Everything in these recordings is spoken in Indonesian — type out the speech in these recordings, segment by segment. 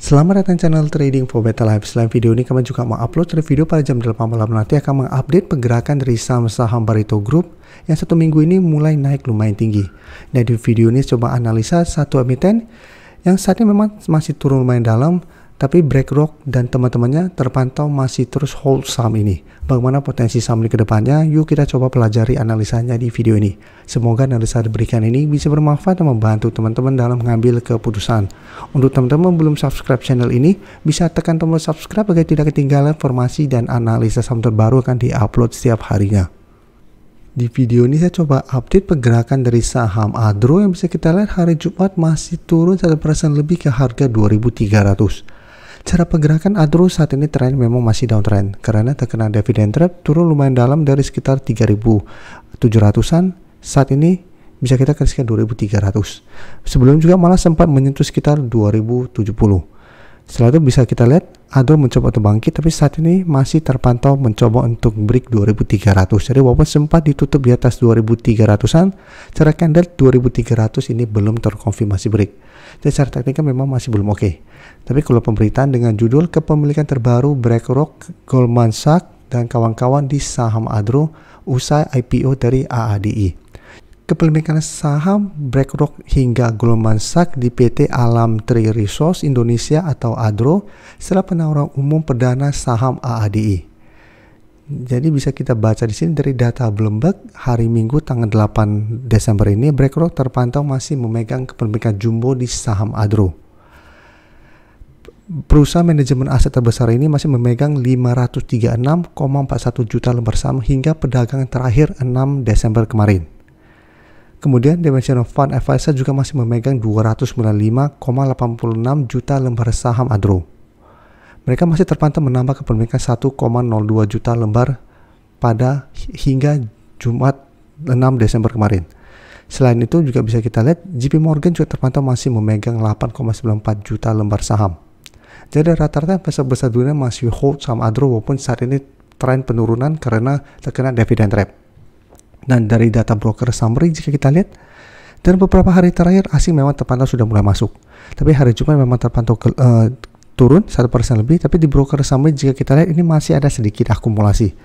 Selamat datang channel Trading for Better Life. Selain video ini, kami juga mengupload video pada jam 8 malam nanti akan mengupdate pergerakan dari saham-saham Barito Group yang satu minggu ini mulai naik lumayan tinggi. Nah, di video ini coba analisa satu emiten yang saat ini memang masih turun lumayan dalam, tapi BlackRock dan teman-temannya terpantau masih terus hold saham ini. Bagaimana potensi saham ini ke depannya? Yuk kita coba pelajari analisanya di video ini. Semoga analisa diberikan ini bisa bermanfaat dan membantu teman-teman dalam mengambil keputusan. Untuk teman-teman belum subscribe channel ini, bisa tekan tombol subscribe agar tidak ketinggalan informasi dan analisa saham terbaru akan diupload setiap harinya. Di video ini saya coba update pergerakan dari saham Adro yang bisa kita lihat hari Jumat masih turun 1% lebih ke harga 2.300. Cara pergerakan Adro saat ini tren memang masih downtrend karena terkena dividend trap, turun lumayan dalam dari sekitar 3.700-an. Saat ini bisa kita ke sekitar 2.300. Sebelum juga malah sempat menyentuh sekitar 2.070. Setelah itu bisa kita lihat Adro mencoba untuk bangkit, tapi saat ini masih terpantau mencoba untuk break 2.300. Jadi walaupun sempat ditutup di atas 2.300-an, cara candle 2.300 ini belum terkonfirmasi break. Jadi secara teknikal memang masih belum oke. Tapi kalau pemberitaan dengan judul kepemilikan terbaru BlackRock, Goldman Sachs, dan kawan-kawan di saham Adro usai IPO dari AADI. Kepemilikan saham BlackRock hingga Goldman Sachs di PT Alam Tree Resource Indonesia atau Adro setelah penawaran umum perdana saham AADI. Jadi bisa kita baca di sini dari data Bloomberg hari Minggu tanggal 8 Desember ini, BlackRock terpantau masih memegang kepemilikan jumbo di saham Adro. Perusahaan manajemen aset terbesar ini masih memegang 536,41 juta lembar saham hingga perdagangan terakhir 6 Desember kemarin. Kemudian Dimensional Fund Advisor juga masih memegang 295,86 juta lembar saham Adro. Mereka masih terpantau menambah kepemilikan 1,02 juta lembar pada hingga Jumat 6 Desember kemarin. Selain itu juga bisa kita lihat JP Morgan juga terpantau masih memegang 8,94 juta lembar saham. Jadi rata-rata investor besar dunia masih hold saham Adro walaupun saat ini tren penurunan karena terkena dividend trap. Dan dari data broker summary jika kita lihat, dan beberapa hari terakhir asing memang terpantau sudah mulai masuk. Tapi hari Jumat memang terpantau turun 1% lebih, tapi di broker summary jika kita lihat ini masih ada sedikit akumulasi.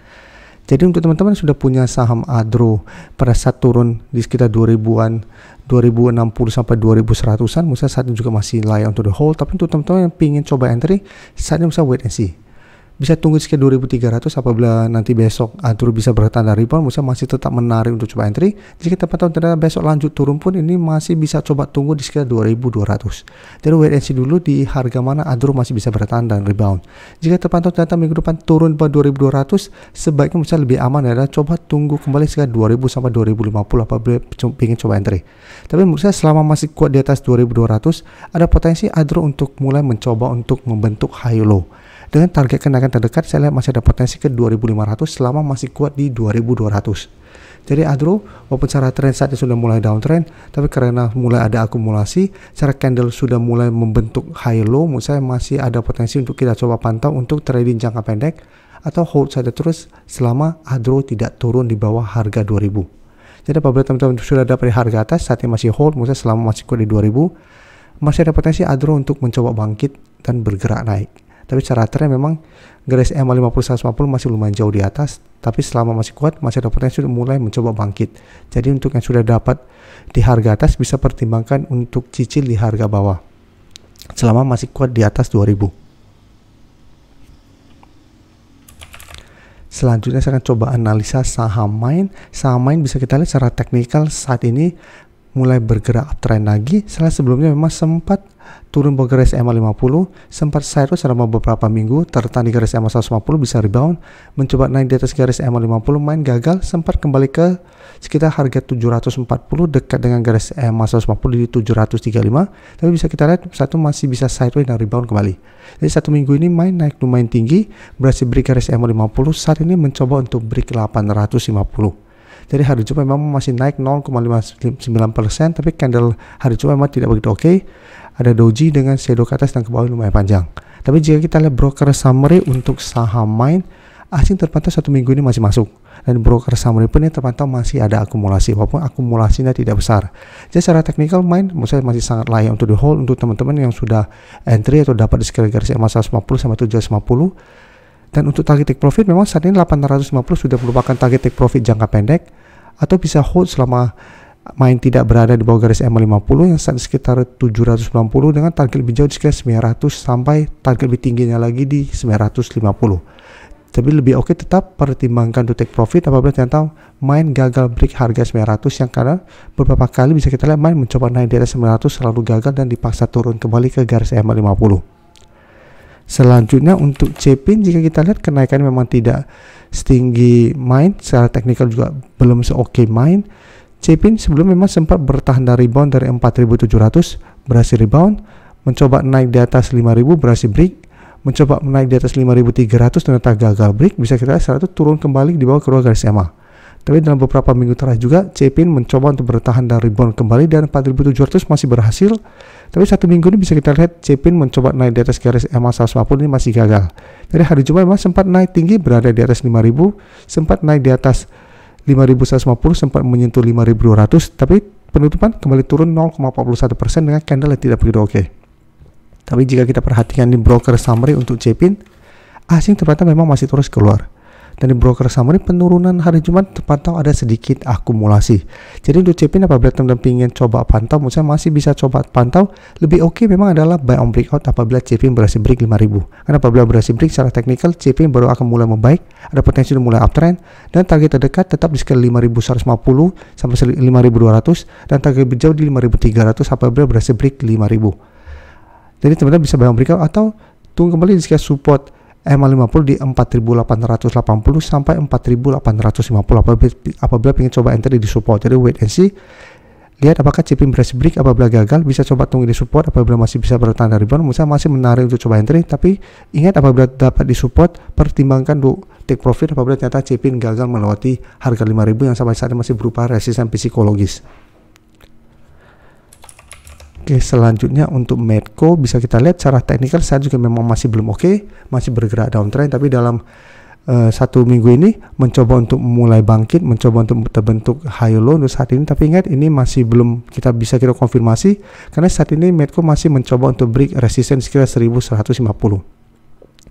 Jadi untuk teman-teman sudah punya saham Adro pada saat turun di sekitar 2000-an, 2060 sampai 2100-an, misalnya saat ini juga masih layak untuk di hold. Tapi untuk teman-teman yang ingin coba entry, saatnya bisa wait and see. Bisa tunggu sekitar 2.300 apabila nanti besok Adro bisa bertanda rebound, misalnya masih tetap menarik untuk coba entry. Jika kita tahu ternyata besok lanjut turun pun ini masih bisa coba tunggu di sekitar 2.200. Jadi wait and see dulu di harga mana Adro masih bisa bertanda dan rebound. Jika terpantau ternyata minggu depan turun ke 2.200, sebaiknya misalnya lebih aman adalah coba tunggu kembali sekitar 2.000 sampai 2.050 apabila ingin coba entry. Tapi menurut saya selama masih kuat di atas 2.200, ada potensi Adro untuk mulai mencoba untuk membentuk high low. Dengan target kenaikan terdekat, saya lihat masih ada potensi ke 2.500 selama masih kuat di 2.200. Jadi Adro, walaupun secara trend saatnya sudah mulai downtrend, tapi karena mulai ada akumulasi, secara candle sudah mulai membentuk high low, menurut saya masih ada potensi untuk kita coba pantau untuk trading jangka pendek atau hold saja terus selama Adro tidak turun di bawah harga 2.000. Jadi apabila teman-teman sudah dapat di harga atas, saatnya masih hold, menurut saya selama masih kuat di 2.000, masih ada potensi Adro untuk mencoba bangkit dan bergerak naik. Tapi secara tren memang garis EMA 50-150 masih lumayan jauh di atas, tapi selama masih kuat masih ada potensi untuk mulai mencoba bangkit. Jadi untuk yang sudah dapat di harga atas bisa pertimbangkan untuk cicil di harga bawah selama masih kuat di atas 2.000. Selanjutnya saya akan coba analisa saham Main. Saham Main bisa kita lihat secara teknikal saat ini mulai bergerak uptrend lagi setelah sebelumnya memang sempat turun ke garis EMA 50, sempat sideways selama beberapa minggu, tertahan di garis EMA 150 bisa rebound, mencoba naik di atas garis EMA 50, main gagal, sempat kembali ke sekitar harga 740 dekat dengan garis EMA 150 di 735, tapi bisa kita lihat satu masih bisa sideways dan rebound kembali. Jadi satu minggu ini main naik lumayan tinggi, berhasil break garis EMA 50, saat ini mencoba untuk break 850. Jadi hari Jumat memang masih naik 0,59%, tapi candle hari Jumat memang tidak begitu oke. Ada doji dengan shadow ke atas dan ke bawah lumayan panjang. Tapi jika kita lihat broker summary untuk saham Main, asing terpantau satu minggu ini masih masuk. dan broker summary pun ini terpantau masih ada akumulasi walaupun akumulasinya tidak besar. Jadi secara teknikal menurut saya masih sangat layak untuk di hold untuk teman-teman yang sudah entry atau dapat di sekitar garis EMA 150 sampai 750. Dan untuk target take profit memang saat ini 850 sudah merupakan target take profit jangka pendek, atau bisa hold selama main tidak berada di bawah garis EMA 50 yang saat sekitar 790 dengan target lebih jauh di sekitar 900 sampai target lebih tingginya lagi di 950. Tapi lebih oke tetap pertimbangkan to take profit apabila ternyata main gagal break harga 900, yang karena beberapa kali bisa kita lihat main mencoba naik di atas 900 selalu gagal dan dipaksa turun kembali ke garis EMA 50. Selanjutnya untuk CPIN, jika kita lihat kenaikannya memang tidak setinggi main, secara teknikal juga belum seoke main. CPIN sebelum memang sempat bertahan dari rebound dari 4.700, berhasil rebound, mencoba naik di atas 5.000, berhasil break, mencoba naik di atas 5.300 ternyata gagal break, bisa kita lihat setelah itu turun kembali di bawah kedua garis EMA. Tapi dalam beberapa minggu terakhir juga CPIN mencoba untuk bertahan dan rebound kembali dan 4.700 masih berhasil. Tapi satu minggu ini bisa kita lihat CPIN mencoba naik di atas garis EMA 150 ini masih gagal. Jadi hari Jumat memang sempat naik tinggi berada di atas 5.000, sempat naik di atas 5.150, sempat menyentuh 5.200, tapi penutupan kembali turun 0,41% dengan candle yang tidak begitu oke. Tapi jika kita perhatikan di broker summary untuk CPIN, asing ternyata memang masih terus keluar. Dan di broker summary penurunan hari Jumat terpantau ada sedikit akumulasi. Jadi untuk CPIN apabila teman-teman ingin coba pantau, menurut saya masih bisa coba pantau. Lebih oke memang adalah buy on breakout apabila CPIN berhasil break 5.000. Karena apabila berhasil break secara teknikal, CPIN baru akan mulai membaik, ada potensi untuk mulai uptrend, dan target terdekat tetap di sekitar 5.150 sampai 5.200 dan target lebih jauh di 5.300 apabila berhasil break 5.000. Jadi teman-teman bisa buy on breakout atau tunggu kembali di sekitar support EMA 50 di 4.880 sampai 4.850 apabila ingin coba enter di support. Jadi wait and see, lihat apakah CPIN berhasil break. Apabila gagal bisa coba tunggu di support, apabila masih bisa bertahan dari rebound misalnya masih menarik untuk coba entry. Tapi ingat apabila dapat di support, pertimbangkan untuk take profit apabila ternyata CPIN gagal melewati harga 5.000 yang sampai saat ini masih berupa resisten psikologis. Oke, selanjutnya untuk Medco bisa kita lihat secara teknikal saya juga memang masih belum oke, masih bergerak downtrend, tapi dalam satu minggu ini mencoba untuk mulai bangkit, mencoba untuk terbentuk high low untuk saat ini. Tapi ingat ini masih belum kita konfirmasi karena saat ini Medco masih mencoba untuk break resisten sekitar 1150.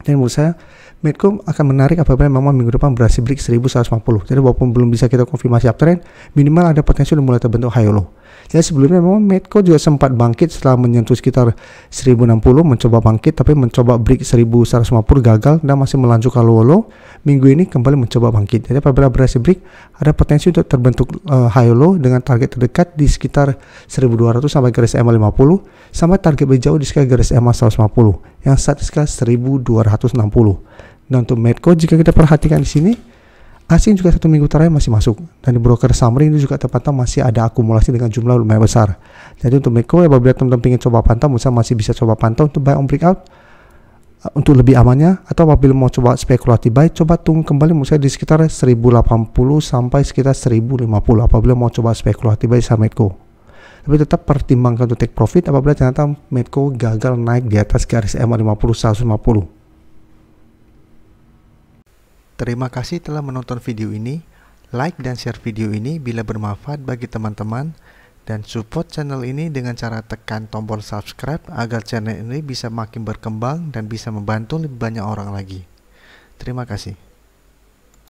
Dan menurut saya Medco akan menarik apabila memang minggu depan berhasil break 1150. Jadi walaupun belum bisa kita konfirmasi uptrend, minimal ada potensi untuk mulai terbentuk high low. Jadi sebelumnya memang Medco juga sempat bangkit setelah menyentuh sekitar 1060, mencoba bangkit tapi mencoba break 1150 gagal dan masih melanjut ke low. Minggu ini kembali mencoba bangkit. Jadi apabila berhasil break, ada potensi untuk terbentuk high low dengan target terdekat di sekitar 1200 sampai garis EMA 50 sampai target lebih jauh di sekitar garis EMA 150 yang saat sekitar 1260. Dan untuk Medco jika kita perhatikan di sini, asing juga satu minggu terakhir masih masuk, dan di broker summary ini juga terpantau masih ada akumulasi dengan jumlah lumayan besar. Jadi untuk Medco apabila teman-teman ingin coba pantau, misalnya masih bisa coba pantau untuk buy on breakout untuk lebih amannya, atau apabila mau coba spekulatif buy, coba tunggu kembali misalnya di sekitar 1080 sampai sekitar 1050 apabila mau coba spekulatif buy sama Medco. Tapi tetap pertimbangkan untuk take profit apabila ternyata Medco gagal naik di atas garis EMA 50 150. Terima kasih telah menonton video ini. Like dan share video ini bila bermanfaat bagi teman-teman, dan support channel ini dengan cara tekan tombol subscribe agar channel ini bisa makin berkembang dan bisa membantu lebih banyak orang lagi. Terima kasih.